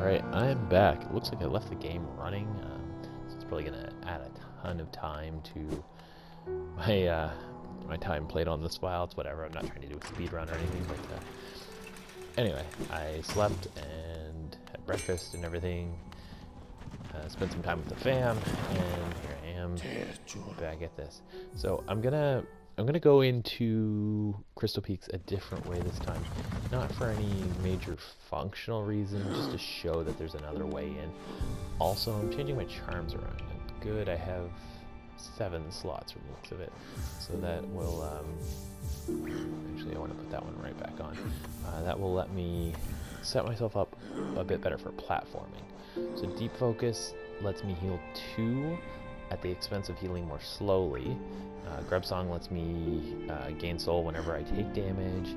Alright, I'm back. It looks like I left the game running, so it's probably going to add a ton of time to my my time played on this file. It's whatever, I'm not trying to do a speed run or anything, but anyway, I slept and had breakfast and everything, spent some time with the fam, and here I am, back at this. So I'm gonna go into Crystal Peaks a different way this time. Not for any major functional reason, just to show that there's another way in. Also, I'm changing my charms around. And good, I have 7 slots from the looks of it. So that will, actually I want to put that one right back on. That will let me set myself up a bit better for platforming. So Deep Focus lets me heal 2 at the expense of healing more slowly. Grub Song lets me gain soul whenever I take damage.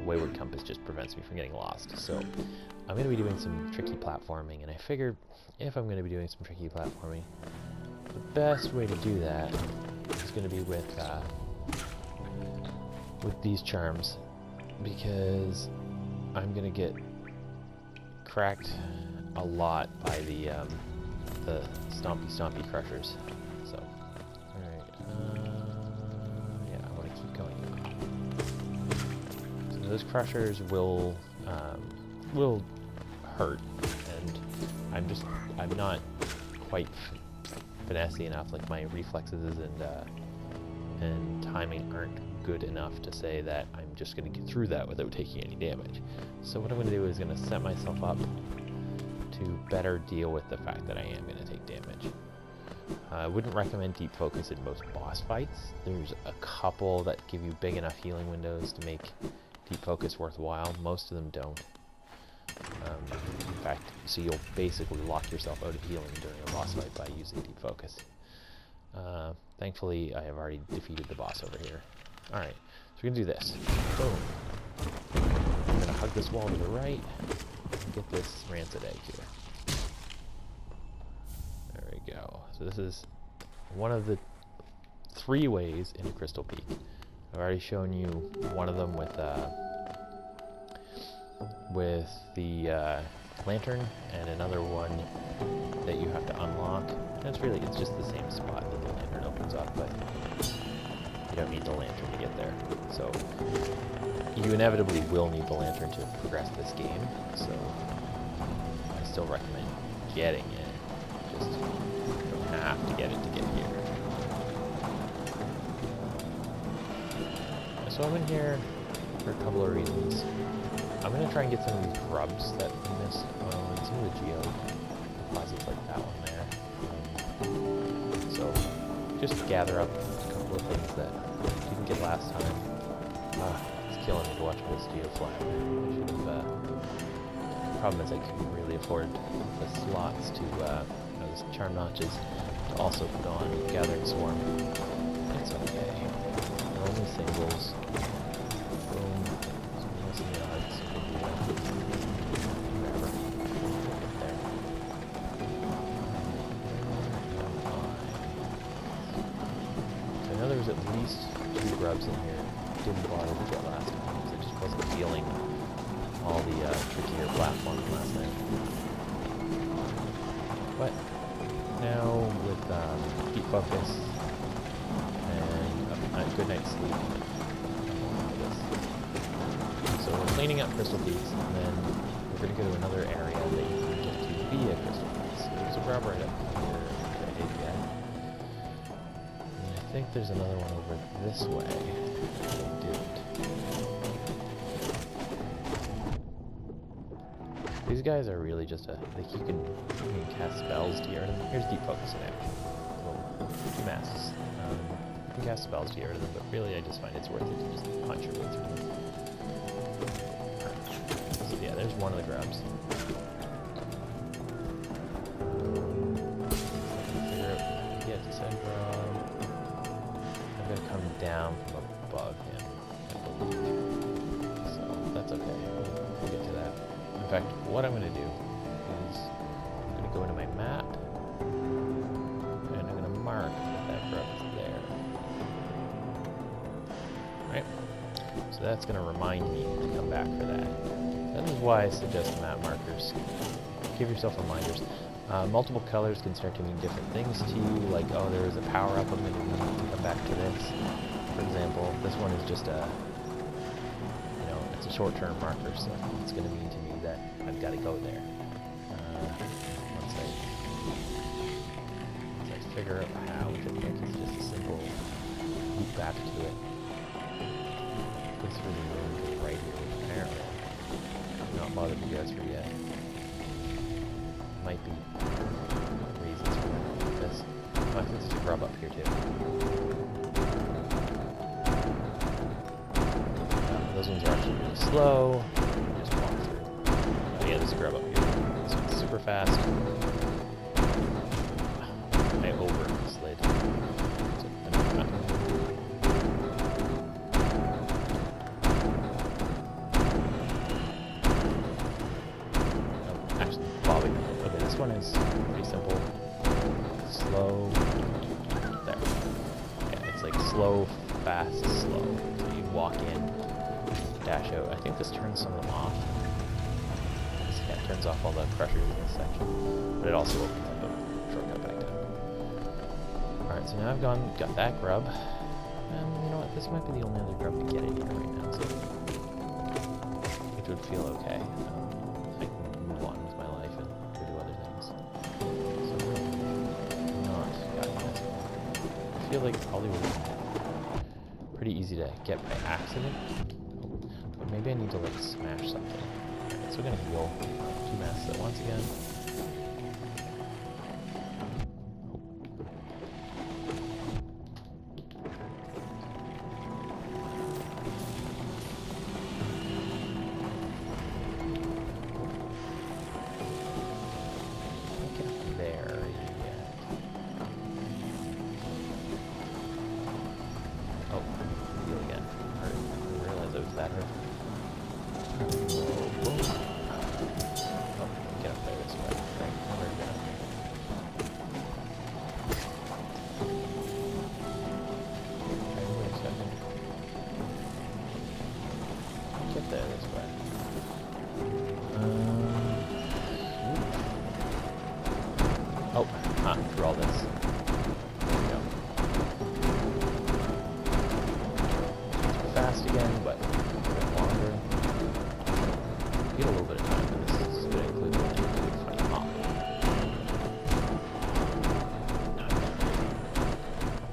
Wayward Compass just prevents me from getting lost. So I'm going to be doing some tricky platforming, and I figured if I'm going to be doing some tricky platforming, the best way to do that is going to be with these charms, because I'm going to get cracked a lot by the stompy crushers. So, alright, yeah, I want to keep going. So those crushers will hurt, and I'm not quite finessey enough. Like, my reflexes and timing aren't good enough to say that I'm just going to get through that without taking any damage. So what I'm going to do is going to set myself up to better deal with the fact that I am going to take damage. I wouldn't recommend Deep Focus in most boss fights. There's a couple that give you big enough healing windows to make Deep Focus worthwhile. Most of them don't. In fact, so you'll basically lock yourself out of healing during a boss fight by using Deep Focus. Thankfully, I have already defeated the boss over here. Alright, so we're going to do this. Boom. I'm going to hug this wall to the right and get this rancid egg here. There we go. So this is one of the 3 ways into Crystal Peak. I've already shown you one of them with the lantern, and another one that you have to unlock. And it's just the same spot that the lantern opens up, but you don't need the lantern to get there. So you inevitably will need the lantern to progress this game, so I still recommend getting it. Just you don't have to get it to get here. So I'm in here for a couple of reasons. I'm going to try and get some of these grubs that we missed, and some of the geo deposits like that one there. So just gather up a couple of things that I didn't get last time. It's killing me to watch this geo fly. I should have, the problem is I couldn't really afford the slots to, those charm notches to also put on Gathering Swarm. It's okay. They're only singles. Boom. So the odds. Whatever. Get there. So I know there was at least 2 grubs in here. Didn't bother to get last time because I just wasn't feeling all the trickier platforms last night. But now with Deep Focus and a good night's sleep, so we're cleaning up Crystal Peaks, and then we're going to go to another area that you can get to via Crystal Peaks. So there's a grub right up here that I did get. And I think there's another one over this way that I didn't. These guys are really just like you can cast spells to get rid of them. Here's Deep Focus in action. Little masks. You can cast spells to get rid of them, but really I just find it's worth it to just punch your way through them. So yeah, there's one of the grubs. Figure out how to get to said grub. I'm gonna come down from above him, I believe. So that's okay. We'll get to that. In fact, what I'm gonna do is I'm gonna go into my map and I'm gonna mark that grub is there. Right? So that's gonna remind me to come back for that. That is why I suggest map markers. give yourself reminders. Multiple colors can start to mean different things to you, like, oh, there is a power-up, I'm going to come back to this. For example, this one is just a, you know, it's a short-term marker, so it's going to mean to me that I've got to go there. Once I figure out how, which I think is just a simple loop back to it. This really ruined right here, apparently. I'm not bothered to go through yet. Might be reasons for this. Oh, I think there's a grub up here too. Those ones are actually really slow. Just walk through. Oh yeah, there's a grub up here. This one's super fast. I over-slid. Actually, bobbing. Okay, this one is pretty simple. Slow. There. Yeah, it's like slow, fast, slow. So you walk in, dash out. I think this turns some of them off. Yeah, it turns off all the pressures in this section. But it also opens up a shortcut back down. Alright, so now I've got that grub. And you know what? This might be the only other grub to get in here right now, so which would feel okay. I can move on with my life and go do other things. So not got this one. I feel like it probably would be pretty easy to get by accident. But maybe I need to like smash something. Alright, so we're gonna heal 2 masses at once again. Through all this. There we go. It's fast again, but a bit longer. Get a little bit of time, but this is going to include a funny hop.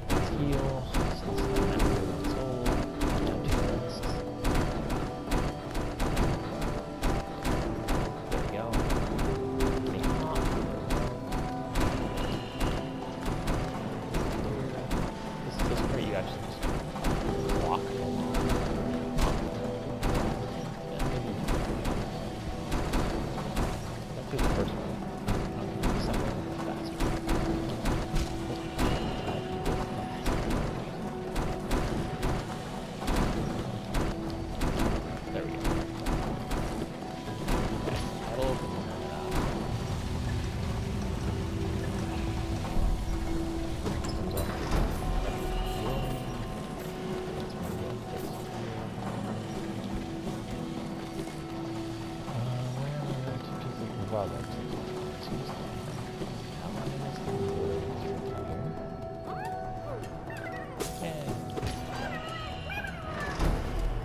Let's heal. Since the macro is old. Down 2 minutes. There we go.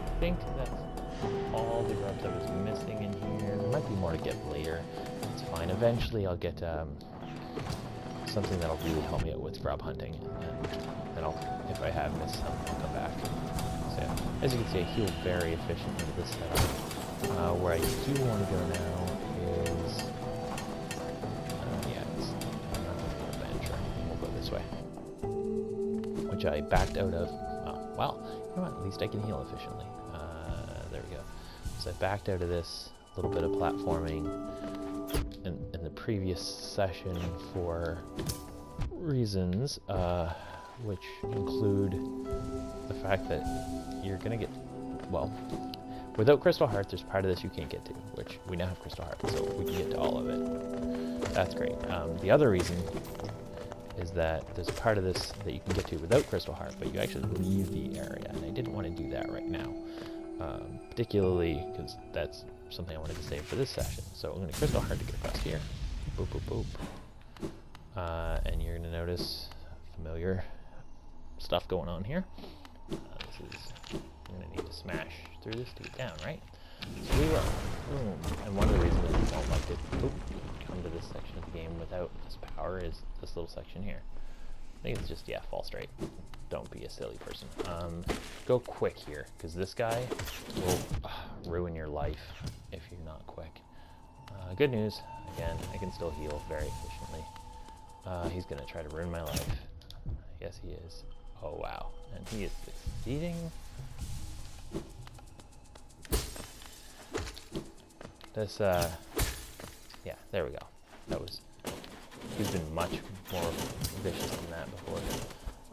I think that's all the grubs I was missing in here. There might be more to get later. It's fine. Eventually I'll get something that'll really help me out with grub hunting. And then if I have missed some, I'll come back. So yeah, as you can see, I heal very efficiently with this setup. Where I do want to go now is... I'm not going to go to bench or anything. We'll go this way. Which I backed out of. Oh, well, you know what? At least I can heal efficiently. There we go. So I backed out of this little bit of platforming in the previous session for reasons, which include the fact that you're going to get, well, without Crystal Heart, there's part of this you can't get to, which we now have Crystal Heart, so we can get to all of it. That's great. The other reason is that there's a part of this that you can get to without Crystal Heart, but you actually leave the area, and I didn't want to do that right now. Particularly because that's something I wanted to save for this session. So I'm going to Crystal Heart to get across here. Boop, boop, boop. And you're going to notice familiar stuff going on here. I'm going to need to smash through this to get down, right? So we will. Boom. And one of the reasons that you don't like to come to this section of the game without this power is this little section here. I think it's just, yeah, fall straight. Don't be a silly person. Go quick here, because this guy will ruin your life if you're not quick. Good news, again, I can still heal very efficiently. He's going to try to ruin my life. Yes, he is. Oh, wow. And he is succeeding. This, yeah, there we go. That was, he's been much more vicious than that before.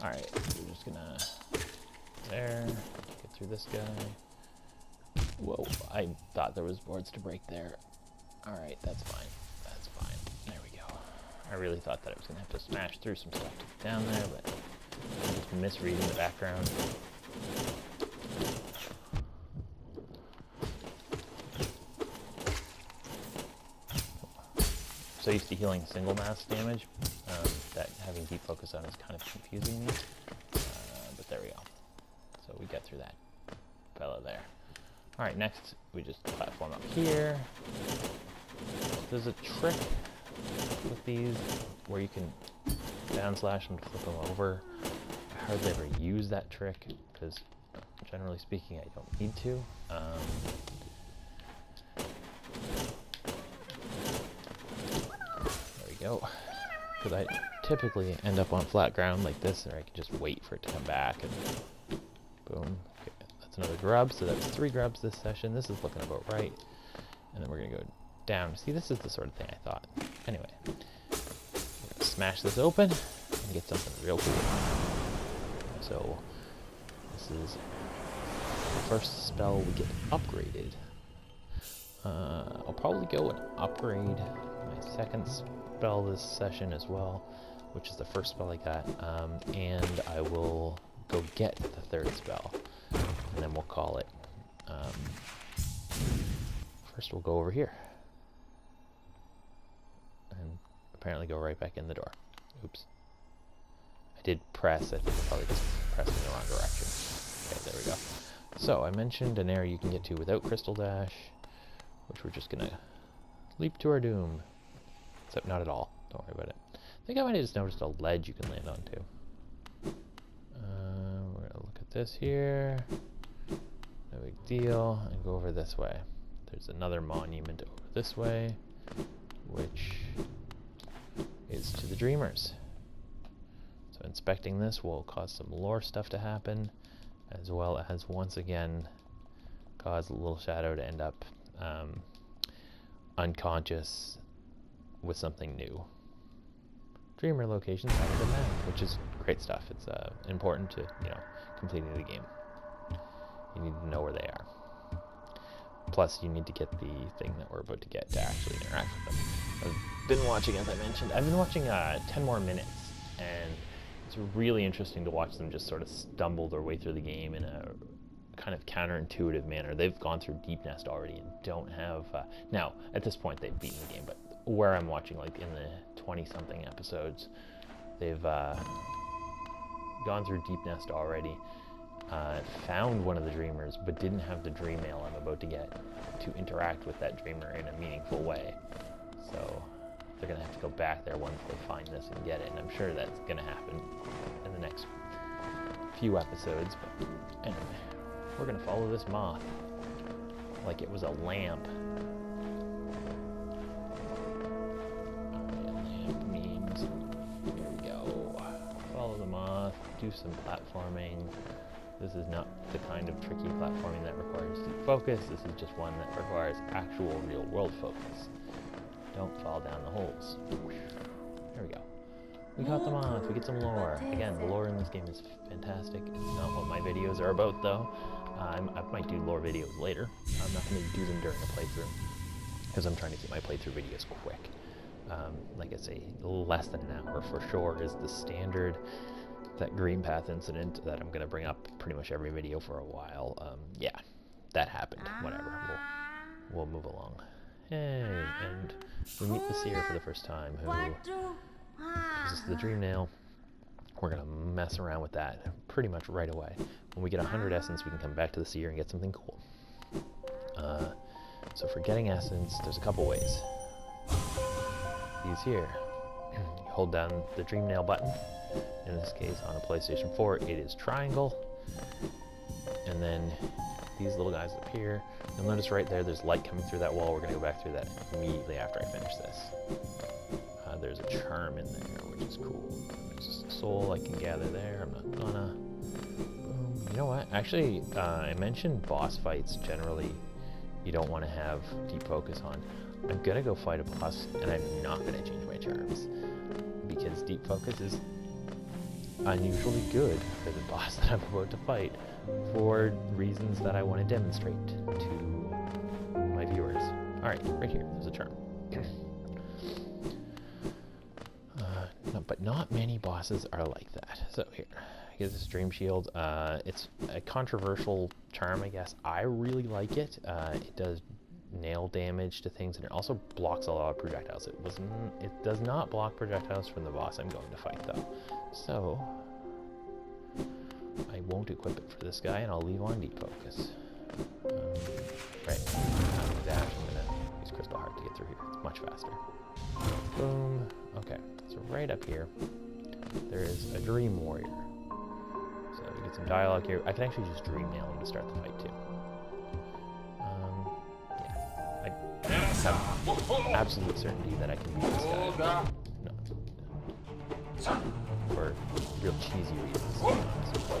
Alright, we're just gonna, there, get through this guy. Whoa, I thought there was boards to break there. Alright, that's fine. That's fine. There we go. I really thought that I was gonna have to smash through some stuff to get down there, but I'm just misreading the background. So used to healing single mass damage, that having deep focus on is kind of confusing me, but there we go. So we got through that fella there. Alright, next we just platform up here. There's a trick with these where you can down slash and flip them over. I hardly ever use that trick because generally speaking I don't need to. Go, because I typically end up on flat ground like this, or I can just wait for it to come back and boom. Okay, that's another grub, so that's 3 grubs this session. This is looking about right, and then we're gonna go down. See, this is the sort of thing I thought. Anyway, smash this open and get something real cool. So this is the first spell we get upgraded. I'll probably go and upgrade my second spell this session as well, which is the first spell I got, and I will go get the third spell, and then we'll call it. First we'll go over here, and apparently go right back in the door. Oops. I did press, I think I probably just pressed in the wrong direction. Okay, there we go. So I mentioned an area you can get to without Crystal Dash, which we're just gonna leap to our doom. Except not at all. Don't worry about it. I think I might have just noticed a ledge you can land on too. We're gonna look at this here. No big deal. And go over this way. There's another monument over this way, which is to the Dreamers. So inspecting this will cause some lore stuff to happen, as well as once again cause a little shadow to end up unconscious with something new. Dreamer locations have a map, which is great stuff. It's important to, completing the game. You need to know where they are. Plus, you need to get the thing that we're about to get to actually interact with them. I've been watching, as I mentioned, 10 more minutes, and it's really interesting to watch them just sort of stumble their way through the game in a kind of counterintuitive manner. They've gone through Deep Nest already and don't have... now, at this point, they've beaten the game, but where I'm watching, like in the 20-something episodes, they've gone through Deep Nest already, found one of the Dreamers, but didn't have the dream mail I'm about to get to interact with that Dreamer in a meaningful way. So they're going to have to go back there once they find this and get it, and I'm sure that's going to happen in the next few episodes. But anyway, we're going to follow this moth like it was a lamp. Do some platforming. This is not the kind of tricky platforming that requires deep focus. This is just one that requires actual real world focus. Don't fall down the holes. There we go. We got them off. We get some lore. Again, the lore in this game is fantastic. It's not what my videos are about though. I might do lore videos later. I'm not going to do them during the playthrough because I'm trying to keep my playthrough videos quick. Like I say, less than an hour for sure is the standard. That green path incident that I'm going to bring up pretty much every video for a while, yeah, that happened. Whatever. we'll move along. Hey, and we meet the seer for the first time, who gives us the dream nail. We're gonna mess around with that pretty much right away. When we get 100 essence, we can come back to the seer and get something cool. So for getting essence, there's a couple ways. These here. You hold down the dream nail button. In this case, on a PlayStation 4, it is triangle. And then these little guys up here. You'll notice right there, there's light coming through that wall. We're gonna go back through that immediately after I finish this. There's a charm in there, which is cool. There's a soul I can gather there. I'm not gonna. Boom. You know what? Actually, I mentioned boss fights generally you don't want to have deep focus on. I'm gonna go fight a boss, and I'm not gonna change my charms because deep focus is unusually good for the boss that I'm about to fight for reasons that I want to demonstrate to my viewers. Alright, right here, there's a charm. No, but not many bosses are like that. So here, here's this Dream Shield. It's a controversial charm, I guess. I really like it. It does nail damage to things, and it also blocks a lot of projectiles. It does not block projectiles from the boss I'm going to fight, though. So I won't equip it for this guy, and I'll leave on deep focus. Right. After that, I'm gonna use Crystal Heart to get through here. It's much faster. Boom. Okay. So right up here, there is a Dream Warrior. So you get some dialogue here. I can actually just Dream Nail him to start the fight too. Yeah, I have absolute certainty that I can beat this guy. No. For real cheesy reasons, to be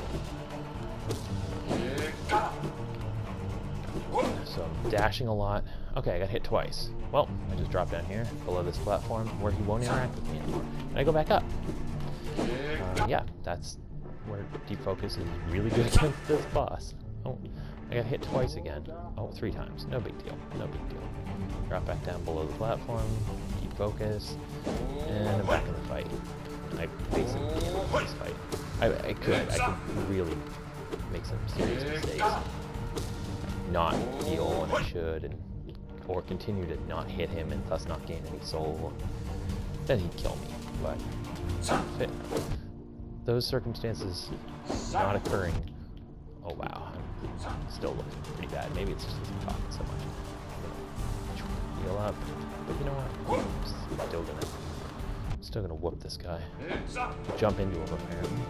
honest. So I'm dashing a lot. Okay, I got hit twice. Well, I just dropped down here below this platform where he won't interact with me anymore. And I go back up. Yeah, that's where deep focus is really good against this boss. Oh, I got hit twice again. Oh, 3 times. No big deal. No big deal. Drop back down below the platform. Deep focus. And I'm back in the fight. I basically can't win this fight. I could really make some serious mistakes. Not heal when I should, and or continue to not hit him and thus not gain any soul. Then he'd kill me. But those circumstances not occurring. Oh wow, I'm still looking pretty bad. Maybe it's just because I'm talking so much. Heal up, but you know what? I'm still gonna whoop this guy. Jump into him apparently.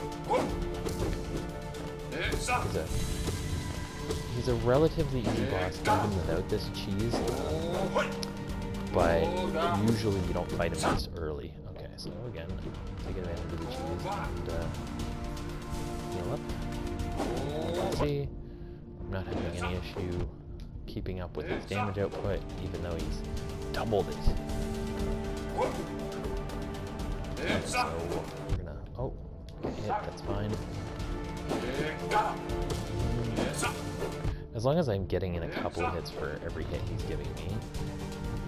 He's a relatively easy boss even without this cheese, but usually you don't fight him this early. Okay, so again, take advantage of the cheese and heal up. See, I'm not having any issue keeping up with his damage output, even though he's doubled it. So we're gonna, oh, hit, that's fine. As long as I'm getting in a couple of hits for every hit he's giving me,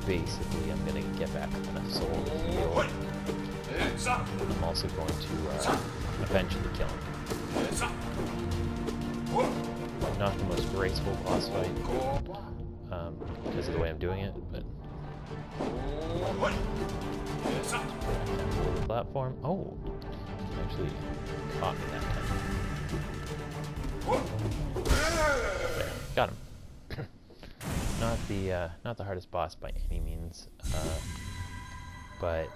basically I'm gonna get back enough soul to heal. I'm also going to eventually kill him. Not the most graceful boss fight, because of the way I'm doing it, but the platform. Oh, he actually caught me that time. There, got him. Not the hardest boss by any means, but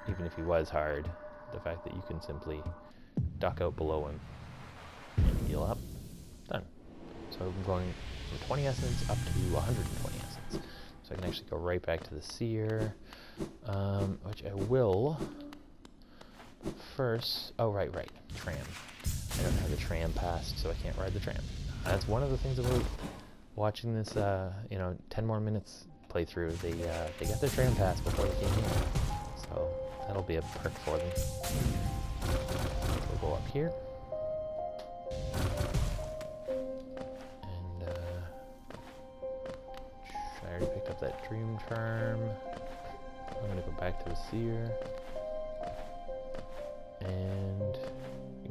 even if he was hard, the fact that you can simply duck out below him and heal up, done. So I'm going from 20 essence up to 120 essence. So I can actually go right back to the seer, which I will first. Oh, right, tram. I don't have the tram passed, so I can't ride the tram. That's one of the things about watching this, 10 more minutes playthrough. They got their tram pass before they came here, so that'll be a perk for them. We'll go up here. And, I already picked up that dream charm. I'm gonna go back to the seer. And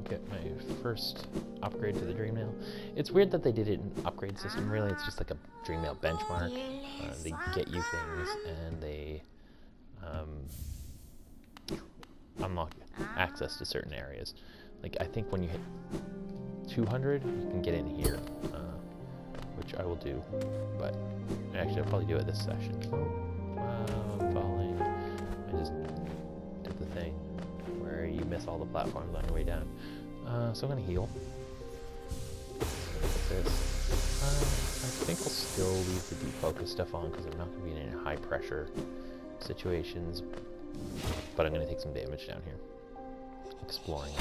get my first upgrade to the Dreamnail. It's weird that they did it in upgrade system, really. It's just like a Dreamnail benchmark. They get you things, and they unlock access to certain areas. Like, I think when you hit 200, you can get in here, which I will do. But actually, I'll probably do it this session. Wow, I'm falling. I just did the thing where you miss all the platforms on your way down. So I'm gonna heal. Look at this. I think I'll still leave the deep focus stuff on because I'm not gonna be in any high pressure situations. But I'm gonna take some damage down here. Exploring.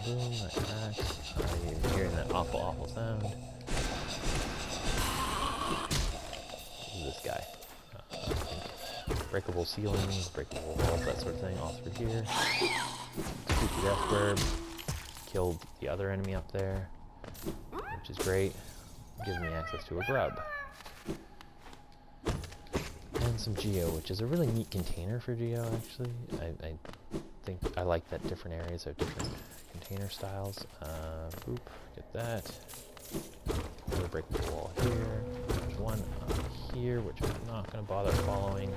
Boom, my axe. I'm hearing that awful sound. This guy. Breakable ceilings, breakable walls, that sort of thing, all through here. Spooky death grub. Killed the other enemy up there, which is great. Gives me access to a grub. And some geo, which is a really neat container for geo, actually. I think I like that different areas have different container styles. Boop, get that. Another breakable wall here. There's one up here, which I'm not going to bother following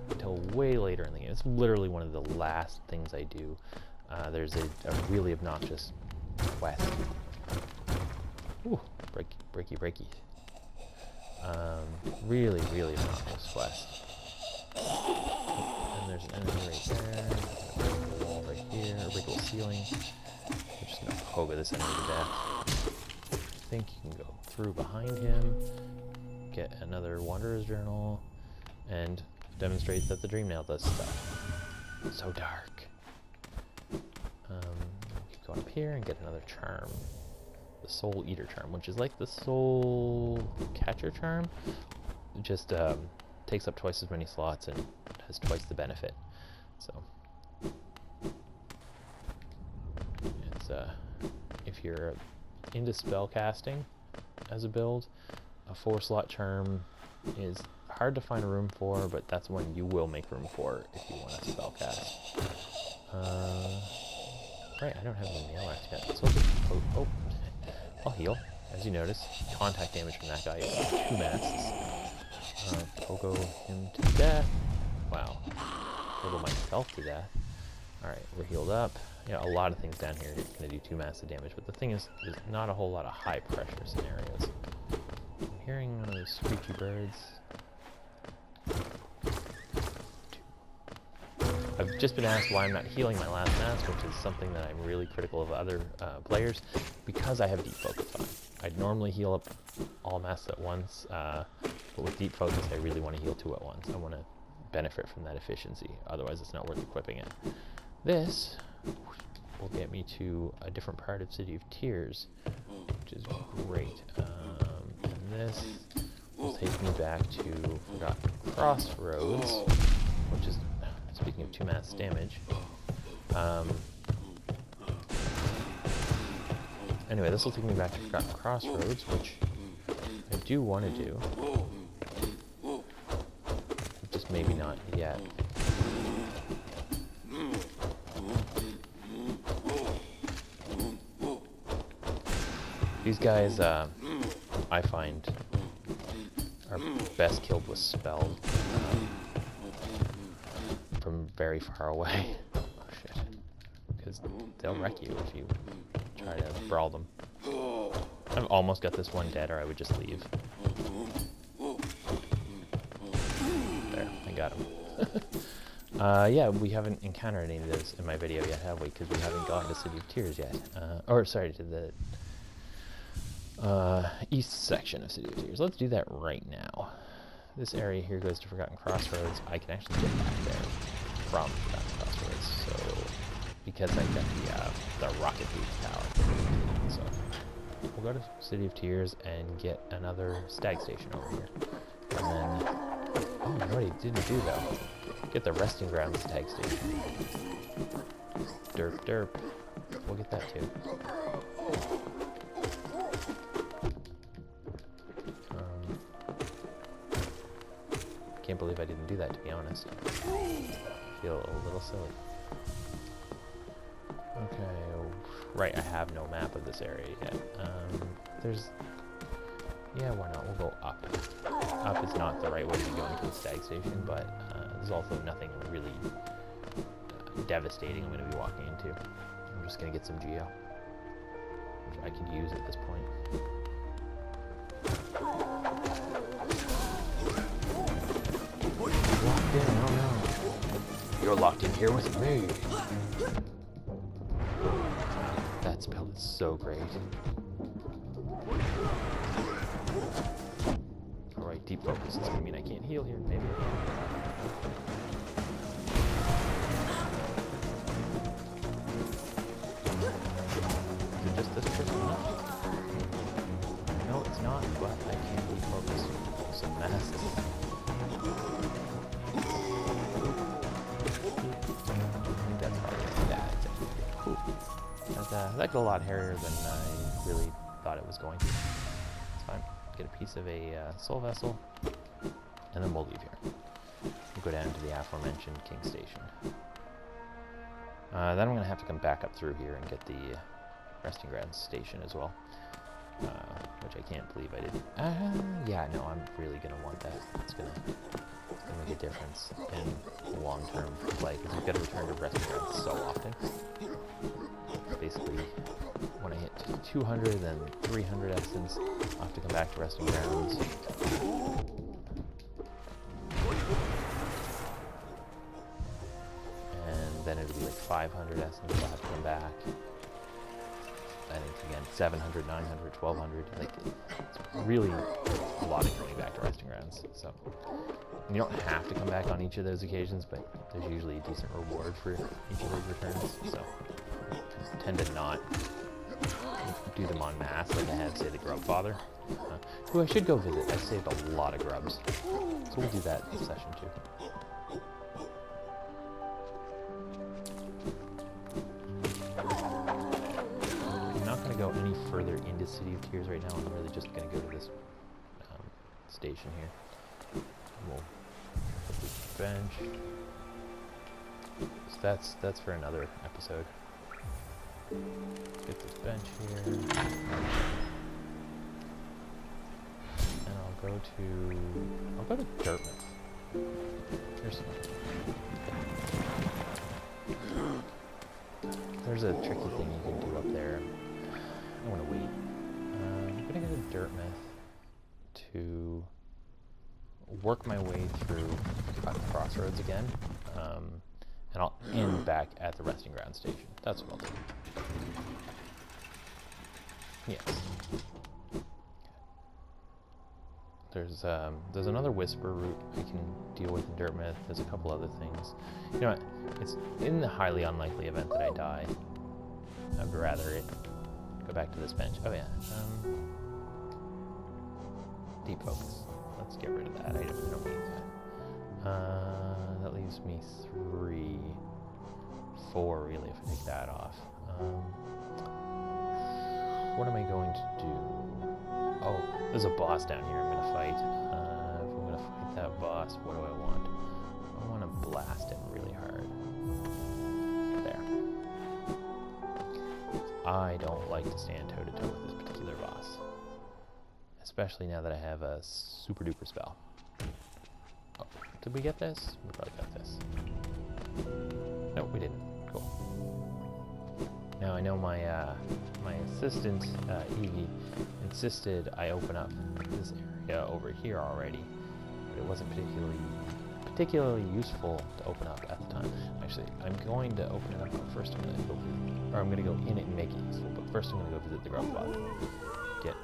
until way later in the game. It's literally one of the last things I do. There's a really obnoxious quest. Ooh, breaky. Really obnoxious quest. And there's an enemy right there. A breakable wall right here. A breakable ceiling. I'm just going to pogo this enemy to death. I think you can go through behind him, get another Wanderer's Journal, and demonstrate that the Dreamnail does stuff. It's so dark. Go up here and get another charm. The Soul Eater charm, which is like the Soul Catcher charm. It just takes up twice as many slots and has twice the benefit. So it's if you're into spell casting as a build, a 4-slot charm is hard to find a room for, but that's one you will make room for if you want to spell cast. Right, I don't have any nail axe yet, so I'll just I'll heal. As you notice, contact damage from that guy is 2 masks. Pogo him to death. Wow. Pogo myself to death. Alright, we're healed up. Yeah, a lot of things down here are going to do 2 massive damage, but the thing is, there's not a whole lot of high pressure scenarios. I'm hearing one of those screechy birds. I've just been asked why I'm not healing my last mask, which is something that I'm really critical of other players, because I have deep focus on. I'd normally heal up all masks at once, but with deep focus I really want to heal 2 at once. I want to benefit from that efficiency, otherwise it's not worth equipping it. This will get me to a different part of City of Tears, which is great. And this will take me back to Forgotten Crossroads, which is, speaking of 2 mass damage. Anyway, this will take me back to Forgotten Crossroads, which I do want to do. Just maybe not yet. These guys, I find, are best killed with spells. From very far away. Oh shit. Because they'll wreck you if you try to brawl them. I've almost got this one dead, or I would just leave. There, I got him. Yeah, we haven't encountered any of those in my video yet, have we? Because we haven't gotten to City of Tears yet. Or, sorry, to the east section of City of Tears. Let's do that right now. This area here goes to Forgotten Crossroads. I can actually get back there from Forgotten Crossroads, so because I got the rocket boost tower. So we'll go to City of Tears and get another stag station over here. And then, oh, you know what he didn't do though? Get the resting ground stag station. Derp. We'll get that too. Can't believe I didn't do that, to be honest. I feel a little silly. Okay, right, I have no map of this area yet. There's... Yeah, why not? We'll go up. Up is not the right way to be going to the stag station, but there's also nothing really devastating I'm going to be walking into. I'm just going to get some geo, which I could use at this point. Locked in, oh no. You're locked in here with me. That spell is so great. Alright, deep focus. It's gonna mean I can't heal here, maybe. Is it just this person? No, it's not, but I can deep focus. Some masks. That's probably that. Cool. That got a lot hairier than I really thought it was going to. It's fine. Get a piece of a soul vessel, and then we'll leave here. We'll go down to the aforementioned King Station. Then I'm going to have to come back up through here and get the Resting Grounds Station as well. Which I can't believe I didn't. Yeah, no, I'm really going to want that. It's going to make a difference in long-term play, because you've got to return to Resting Grounds so often. Basically, when I hit 200, then 300 essence, I'll have to come back to Resting Grounds. And then it'll be like 500 essence, I'll have to come back. I think again, 700, 900, 1200, like, it's really a lot of coming back to Resting Grounds, so. And you don't have to come back on each of those occasions, but there's usually a decent reward for each of those returns, so. I tend to not do them en masse like I had, say, the Grub Father, who I should go visit. I saved a lot of grubs, so we'll do that this session too. I'm not going to go any further into City of Tears right now. I'm really just going to go to this station here. We'll put this bench. So that's for another episode. Get this bench here. And I'll go to Dartmouth. There's a tricky thing you can do up there. I want to wait. I'm gonna go to Dartmouth to work my way through Crossroads again. And I'll end back at the Resting Ground Station. That's what I'll do. Yes. There's another Whisper route I can deal with in Dartmouth. There's a couple other things. You know what? It's in the highly unlikely event that I die. I'd rather it go back to this bench. Oh yeah. Deep focus. Let's get rid of that. I don't need that. That leaves me 4 really if I take that off. What am I going to do? Oh, there's a boss down here I'm going to fight. If I'm going to fight that boss, what do I want? I want to blast him really hard. There. I don't like to stand toe-to-toe with this particular boss. Especially now that I have a super duper spell. Oh, did we get this? We probably got this. Nope, we didn't. Cool. Now I know my my assistant Evie insisted I open up this area over here already, but it wasn't particularly useful to open up at the time. Actually, I'm going to open it up, but first I'm going to go visit, or I'm going to go in it and make it useful. But first I'm going to go visit the Grub Father. Get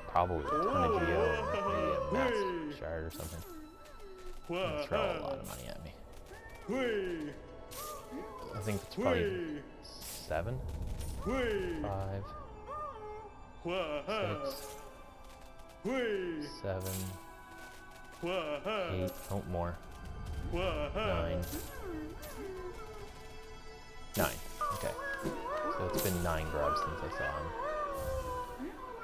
probably a ton of geo and maybe a mass shard or something. And throw a lot of money at me. I think it's probably 7, 5, 6, 7, 8, no more, 9, okay. So it's been 9 grubs since I saw him.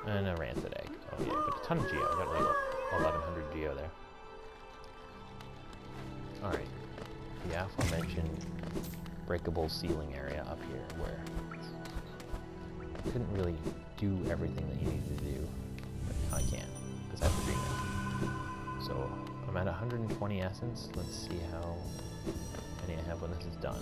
And a rancid egg. Oh yeah, but a ton of geo. I got like 1100 geo there. Alright. The aforementioned breakable ceiling area up here where you couldn't really do everything that you needed to do, but now I can, because I have the dream now. So I'm at 120 essence. Let's see how many I have when this is done.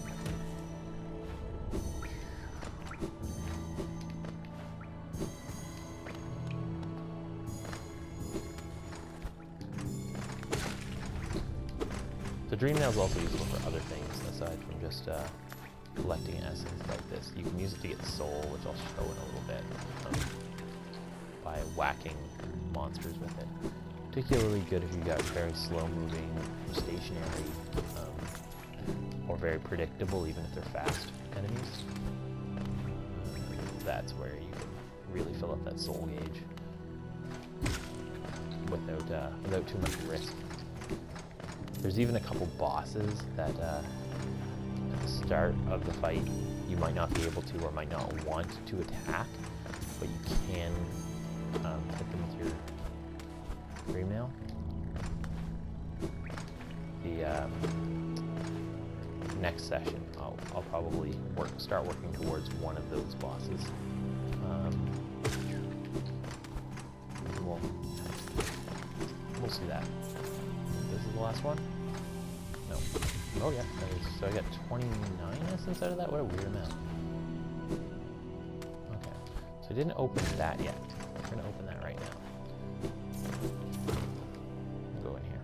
The dream nail is also useful for other things aside from just collecting essence like this. You can use it to get soul, which I'll show in a little bit, by whacking monsters with it. Particularly good if you got very slow-moving, stationary, or very predictable, even if they're fast enemies. That's where you can really fill up that soul gauge without too much risk. There's even a couple bosses that at the start of the fight you might not be able to or might not want to attack, but you can hit them with your dream nail. The next session I'll probably start working towards one of those bosses. We'll see that. This is the last one? No. Oh yeah, that is. So I got 29 essence out of that? What a weird amount. Okay. So I didn't open that yet. We're going to open that right now. Go in here.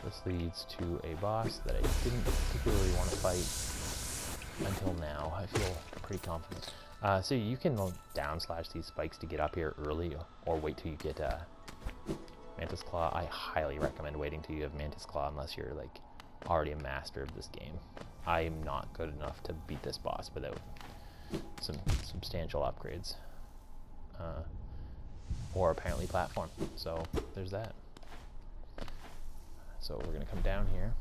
This leads to a boss that I didn't particularly want to fight until now. I feel pretty confident. So you can downslash these spikes to get up here early, or wait till you get Mantis Claw. I highly recommend waiting till you have Mantis Claw unless you're like already a master of this game. I am not good enough to beat this boss without some substantial upgrades. Or apparently platform. So there's that. So we're going to come down here.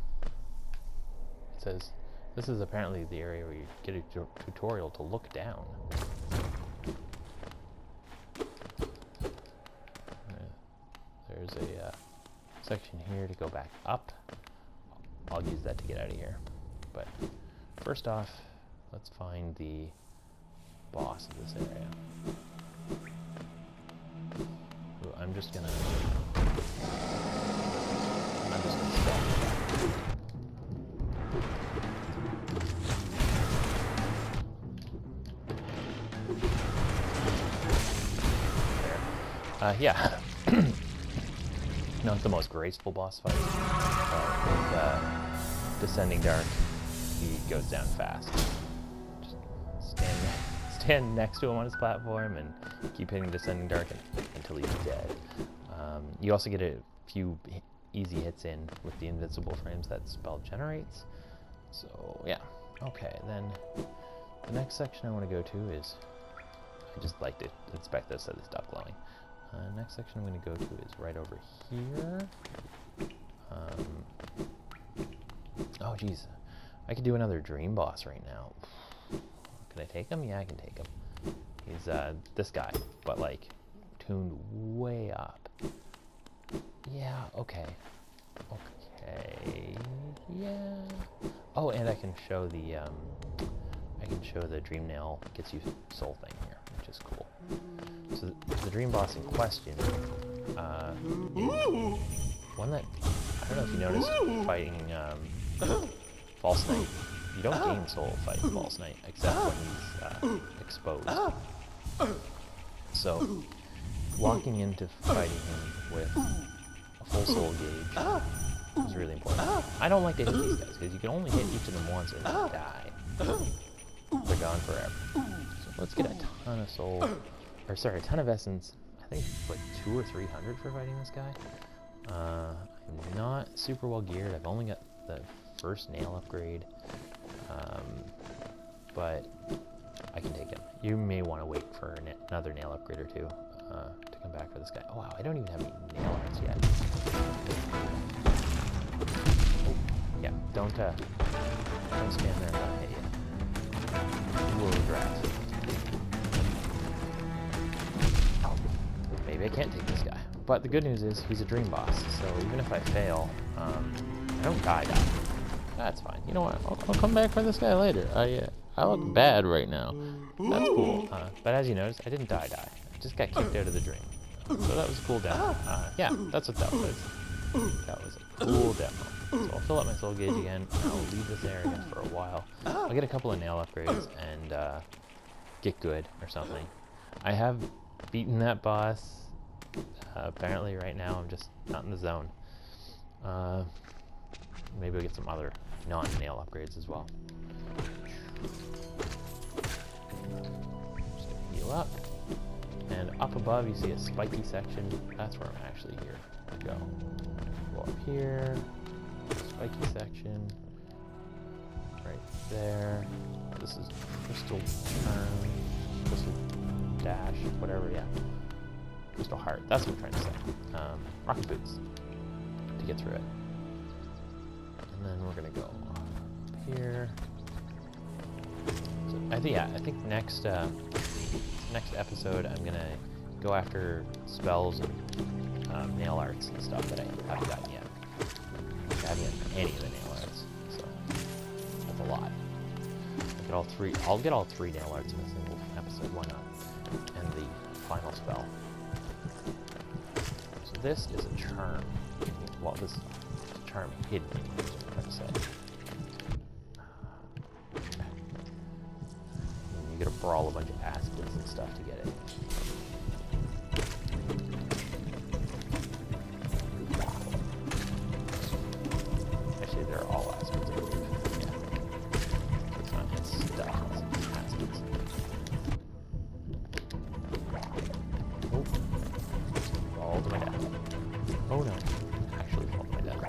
It says, this is apparently the area where you get a tutorial to look down. There's a section here to go back up. I'll use that to get out of here. But first off, let's find the boss of this area. Ooh, I'm just gonna stop. Yeah. Not the most graceful boss fight. With Descending Dark, he goes down fast. Just stand next to him on his platform and keep hitting Descending Dark until he's dead. You also get a few easy hits in with the invincible frames that spell generates. So yeah, okay, then the next section I want to go to is, I just like to inspect this so they stop glowing. Next section I'm going to go to is right over here. Oh geez, I could do another dream boss right now. Can I take him? Yeah, I can take him. He's this guy, but like tuned way up. Yeah, okay. Okay, yeah. Oh, and I can show the dream nail gets you soul thing here, which is cool. So the dream boss in question, one that, I don't know if you noticed fighting False Knight, you don't gain soul fighting False Knight, except when he's exposed. So, walking into fighting him with a full soul gauge is really important. I don't like to hit these guys, because you can only hit each of them once and they die. They're gone forever. So let's get a ton of soul. Or sorry, a ton of essence. I think like 200 or 300 for fighting this guy. I'm not super well geared. I've only got the first nail upgrade, but I can take him. You may want to wait for another nail upgrade or two to come back for this guy. Oh wow, I don't even have any nail arts yet. Oh, yeah, don't stand there and let him hit you. You will regret. I can't take this guy. But the good news is he's a dream boss, so even if I fail, I don't die. That's fine. You know what? I'll come back for this guy later. I look bad right now. That's cool. But as you noticed, I didn't die. I just got kicked out of the dream. So that was a cool demo. Yeah, that's what that was. That was a cool demo. So I'll fill up my soul gauge again, and I'll leave this area for a while. I'll get a couple of nail upgrades and get good or something. I have beaten that boss. Apparently right now I'm just not in the zone. Maybe I'll get some other non-nail upgrades as well. Just gonna heal up. And up above you see a spiky section. That's where I'm actually here to go. Go up here. Spiky section. Right there. This is crystal turn. Crystal dash. Whatever, yeah. Crystal heart. That's what I'm trying to say. Rocket boots. To get through it. And then we're gonna go up here. So I think next episode I'm gonna go after spells and nail arts and stuff that I haven't gotten yet. I haven't gotten any of the nail arts, so that's a lot. I'll get all three nail arts in a single episode. Why not? And the final spell. So this is a charm. Well, this is a charm hidden, I'm trying to say. You gotta brawl a bunch of aspens and stuff to get it. Actually, they're all aspens, I believe. Yeah. It's not his stuff, it's aspens. Oh. Fall to my death. Oh no. Actually fall to my death.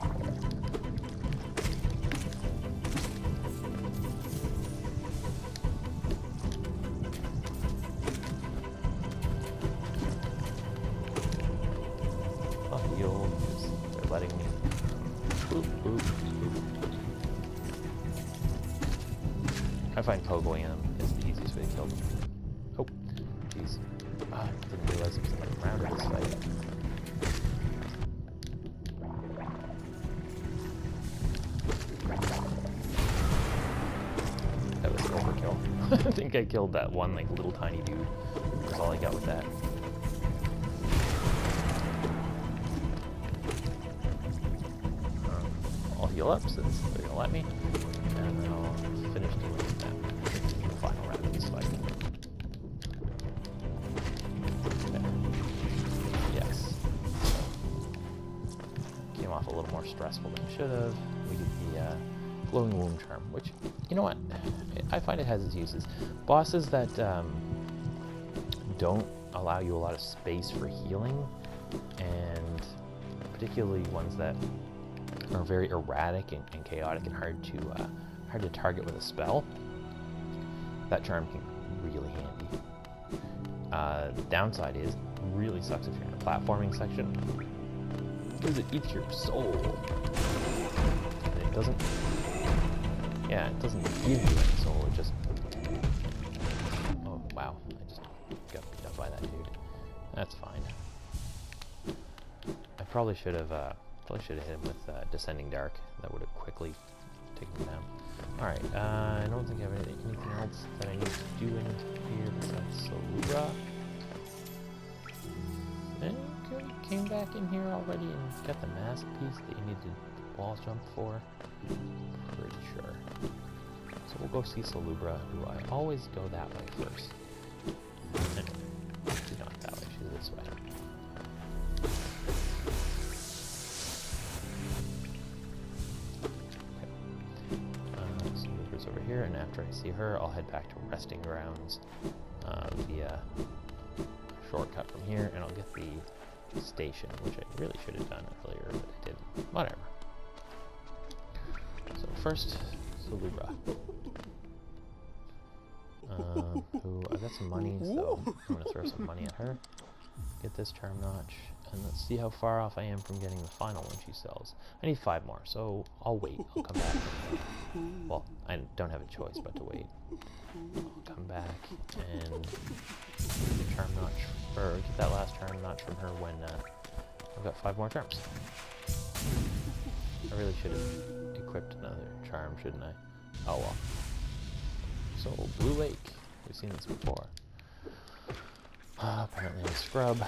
They're letting me. Boop, boop, boop. I find pogoing them is the easiest way to kill them. Oh, jeez. I didn't realize it was like round of this fight. That was overkill. I think I killed that one like little tiny dude. That's all I got with that. Heal up since they're gonna let me, and then I'll finish doing that in the final round of this fight. Okay. Yes. Came off a little more stressful than it should have. We did the glowing womb charm, which, you know what, I find it has its uses. Bosses that don't allow you a lot of space for healing, and particularly ones that are very erratic and chaotic and hard to target with a spell. That charm can be really handy. The downside is, it really sucks if you're in a platforming section, because it eats your soul. And it doesn't give you any soul, it just... Oh, wow. I just got beat up by that dude. That's fine. I probably should have hit him with Descending Dark. That would have quickly taken him down. Alright, I don't think I have anything else that I need to do in here besides Solura. And you came back in here already and got the mask piece that you needed the wall jump for. Pretty sure. So we'll go see Solubra, who I always go that way first. She's not that way, she's this way. Over here, and after I see her, I'll head back to Resting Grounds via shortcut from here, and I'll get the station, which I really should have done earlier, but I didn't. Whatever. So first, Solubra. Who I got some money, so I'm gonna throw some money at her. Get this charm notch, and let's see how far off I am from getting the final one she sells. I need 5 more, so I'll wait. I'll come back. Well, I don't have a choice but to wait. I'll come back and get the charm notch or get that last charm notch from her when I've got 5 more charms. I really should have equipped another charm, shouldn't I? Oh well. So, Blue Lake. We've seen this before. Apparently I'm a scrub.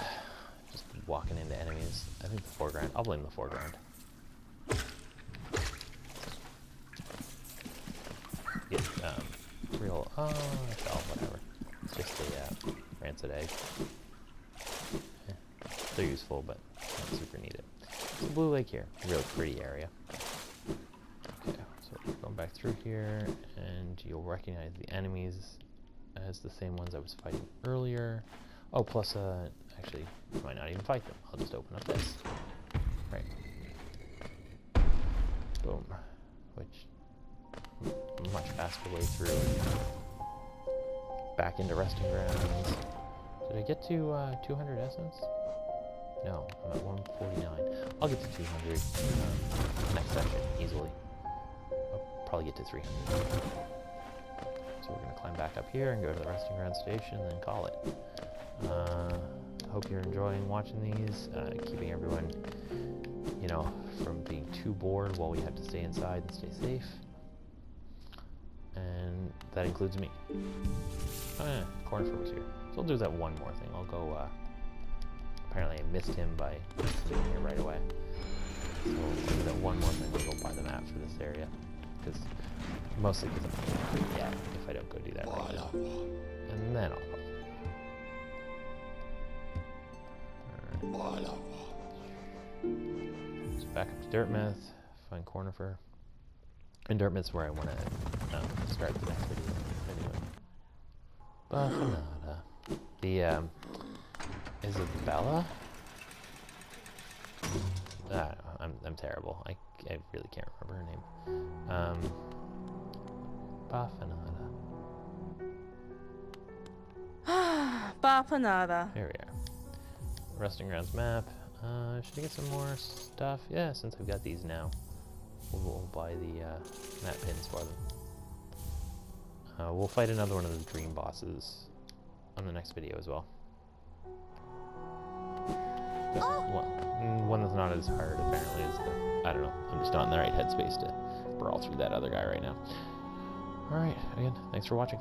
Just walking into enemies. I think the foreground. I'll blame the foreground. Get real. Oh, I fell. Whatever. It's just a rancid egg. They're useful, but not super needed. So Blue Lake here. Real pretty area. Okay, so we're going back through here, and you'll recognize the enemies as the same ones I was fighting earlier. Oh, plus, actually, I might not even fight them. I'll just open up this. Right. Boom. Which, much faster way through. Back into resting grounds. Did I get to 200 essence? No, I'm at 149. I'll get to 200 next session, easily. I'll probably get to 300. So we're going to climb back up here and go to the resting ground station and then call it. Hope you're enjoying watching these, keeping everyone, you know, from being too bored while we have to stay inside and stay safe. And that includes me. Oh yeah, Cornifer was here. So I'll do that one more thing. I'll go, apparently I missed him by coming here right away. So I'll do that one more thing. I'll go buy the map for this area. Because, mostly because I'm not going to yet if I don't go do that right now. And then I'll so back up to Dirtmouth, find Cornifer. And Dirtmouth's where I want to start the next video. Anyway. Buffanada. The, Isabella? I'm terrible. I really can't remember her name. Buffanada. Buffanada. Here we are. Resting Grounds map. Should I get some more stuff? Yeah, since I've got these now. We'll buy the map pins for them. We'll fight another one of the dream bosses on the next video as well. One that's not as hard, apparently, as the... I don't know. I'm just not in the right headspace to brawl through that other guy right now. Alright, again, thanks for watching.